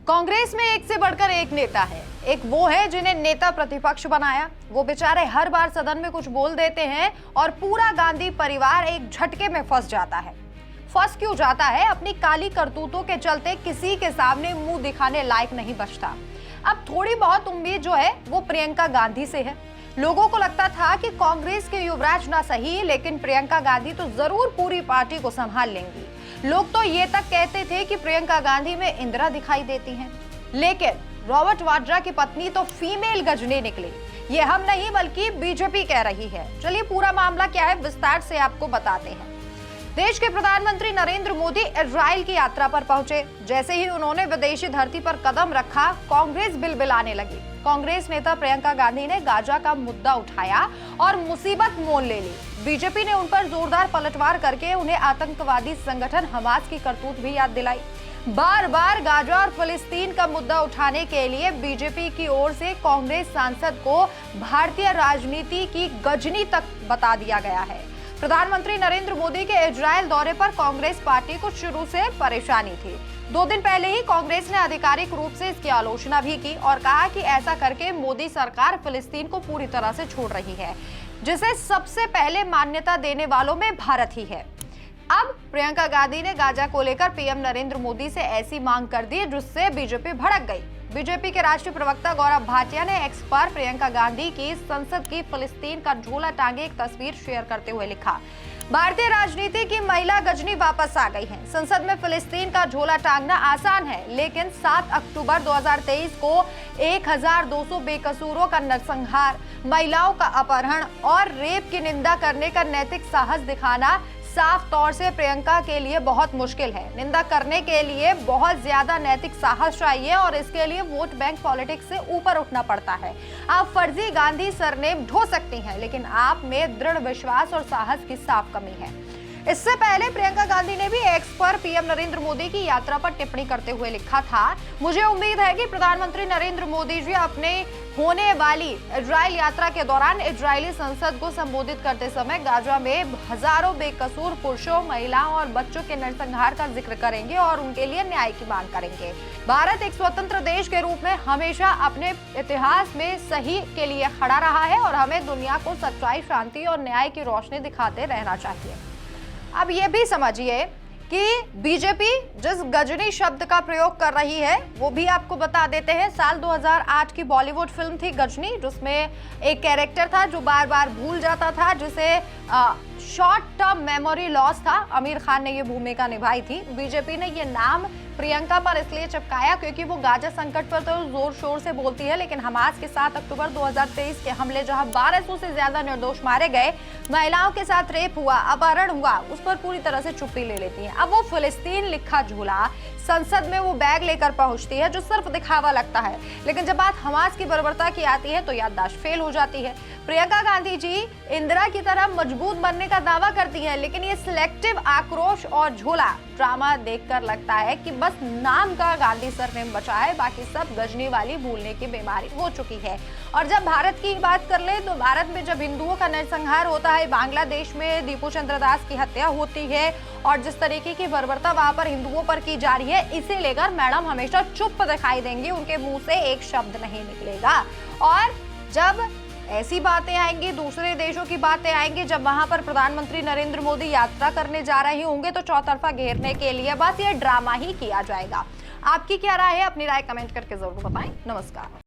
कांग्रेस में एक से बढ़कर एक नेता है। एक वो है जिन्हें नेता प्रतिपक्ष बनाया, वो बेचारे हर बार सदन में कुछ बोल देते हैं और पूरा गांधी परिवार एक झटके में फंस जाता है। फंस क्यों जाता है? अपनी काली करतूतों के चलते किसी के सामने मुंह दिखाने लायक नहीं बचता। अब थोड़ी बहुत उम्मीद जो है वो प्रियंका गांधी से है। लोगों को लगता था कि कांग्रेस के युवराज ना सही, लेकिन प्रियंका गांधी तो जरूर पूरी पार्टी को संभाल लेंगी। लोग तो ये तक कहते थे कि प्रियंका गांधी में इंदिरा दिखाई देती हैं, लेकिन रॉबर्ट वाड्रा की पत्नी तो फीमेल गजनी निकली। ये हम नहीं बल्कि बीजेपी कह रही है। चलिए पूरा मामला क्या है विस्तार से आपको बताते हैं। देश के प्रधानमंत्री नरेंद्र मोदी इजराइल की यात्रा पर पहुंचे। जैसे ही उन्होंने विदेशी धरती पर कदम रखा, कांग्रेस बिलबिलाने लगी। कांग्रेस नेता प्रियंका गांधी ने गाजा का मुद्दा उठाया और मुसीबत मोल ले ली। बीजेपी ने उन पर जोरदार पलटवार करके उन्हें आतंकवादी संगठन हमास की करतूत भी याद दिलाई। बार बार गाजा और फिलिस्तीन का मुद्दा उठाने के लिए बीजेपी की ओर से कांग्रेस सांसद को भारतीय राजनीति की गजनी तक बता दिया गया है। प्रधानमंत्री नरेंद्र मोदी के इजराइल दौरे पर कांग्रेस पार्टी को शुरू से परेशानी थी। 2 दिन पहले ही कांग्रेस ने आधिकारिक रूप से इसकी आलोचना भी की और कहा कि ऐसा करके मोदी सरकार फिलिस्तीन को पूरी तरह से छोड़ रही है, जिसे सबसे पहले मान्यता देने वालों में भारत ही है। अब प्रियंका गांधी ने गाजा को लेकर पीएम नरेंद्र मोदी से ऐसी मांग कर दी जिससे बीजेपी भड़क गई। बीजेपी के राष्ट्रीय प्रवक्ता गौरव भाटिया ने एक्स पर प्रियंका गांधी की संसद की फिलिस्तीन का झोला टांगे एक तस्वीर शेयर करते हुए लिखा, भारतीय राजनीति की महिला गजनी वापस आ गई है। संसद में फिलिस्तीन का झोला टांगना आसान है, लेकिन 7 अक्टूबर 2023 को 1200 बेकसूरों का नरसंहार, महिलाओं का अपहरण और रेप की निंदा करने का नैतिक साहस दिखाना साफ तौर से प्रियंका के लिए बहुत मुश्किल है। निंदा करने के लिए बहुत ज्यादा नैतिक साहस चाहिए और इसके लिए वोट बैंक पॉलिटिक्स से ऊपर उठना पड़ता है। आप फर्जी गांधी सरनेम ढो सकती हैं, लेकिन आप में दृढ़ विश्वास और साहस की साफ कमी है। इससे पहले प्रियंका गांधी ने भी एक्स पर पीएम नरेंद्र मोदी की यात्रा पर टिप्पणी करते हुए लिखा था, मुझे उम्मीद है कि प्रधानमंत्री नरेंद्र मोदी जी अपने होने वाली इजराइल यात्रा के दौरान इजरायली संसद को संबोधित करते समय गाजा में हजारों बेकसूर पुरुषों, महिलाओं और बच्चों के नरसंहार का जिक्र करेंगे और उनके लिए न्याय की मांग करेंगे। भारत एक स्वतंत्र देश के रूप में हमेशा अपने इतिहास में सही के लिए खड़ा रहा है और हमें दुनिया को सच्चाई, शांति और न्याय की रोशनी दिखाते रहना चाहिए। अब ये भी समझिए कि बीजेपी जिस गजनी शब्द का प्रयोग कर रही है वो भी आपको बता देते हैं। साल 2008 की बॉलीवुड फिल्म थी गजनी, जिसमें एक कैरेक्टर था जो बार बार भूल जाता था, जिसे शॉर्ट टर्म मेमोरी लॉस था। आमिर खान ने ये भूमिका निभाई थी। बीजेपी ने ये नाम प्रियंका पर इसलिए चिपकाया क्योंकि वो गाजा संकट पर तो जोर शोर से बोलती है, लेकिन हमास के 7 अक्टूबर 2023 के हमले, जहां 1200 से ज्यादा निर्दोष मारे गए, महिलाओं के साथ रेप हुआ, अपहरण हुआ, उस पर पूरी तरह से चुप्पी ले लेती है। अब वो फिलिस्तीन लिखा झूला संसद में वो बैग लेकर पहुंचती है जो सिर्फ दिखावा लगता है, लेकिन जब बात हमास की बर्बरता की आती है तो याददाश्त फेल हो जाती है। प्रियंका गांधी जी इंदिरा की तरह मजबूत बनने का दावा करती है, लेकिन ये सिलेक्टिव आक्रोश और झोला ड्रामा देखकर लगता है कि बस नाम का गांधी सरनेम बचा है, बाकी सब गजनी वाली भूलने की बीमारी हो चुकी है। और जब भारत की बात कर ले तो भारत में जब हिंदुओं का नरसंहार होता है, बांग्लादेश में दीपू चंद्र दास की हत्या होती है और जिस तरीके की बर्बरता वहां पर हिंदुओं पर की जा रही है, इसे लेकर मैडम हमेशा चुप दिखाई देंगी, उनके मुंह से एक शब्द नहीं निकलेगा। और जब ऐसी बातें आएंगी, दूसरे देशों की बातें आएंगी, जब वहां पर प्रधानमंत्री नरेंद्र मोदी यात्रा करने जा रहे होंगे तो चौतरफा घेरने के लिए बस ये ड्रामा ही किया जाएगा। आपकी क्या राय है? अपनी राय कमेंट करके जरूर बताएं। नमस्कार।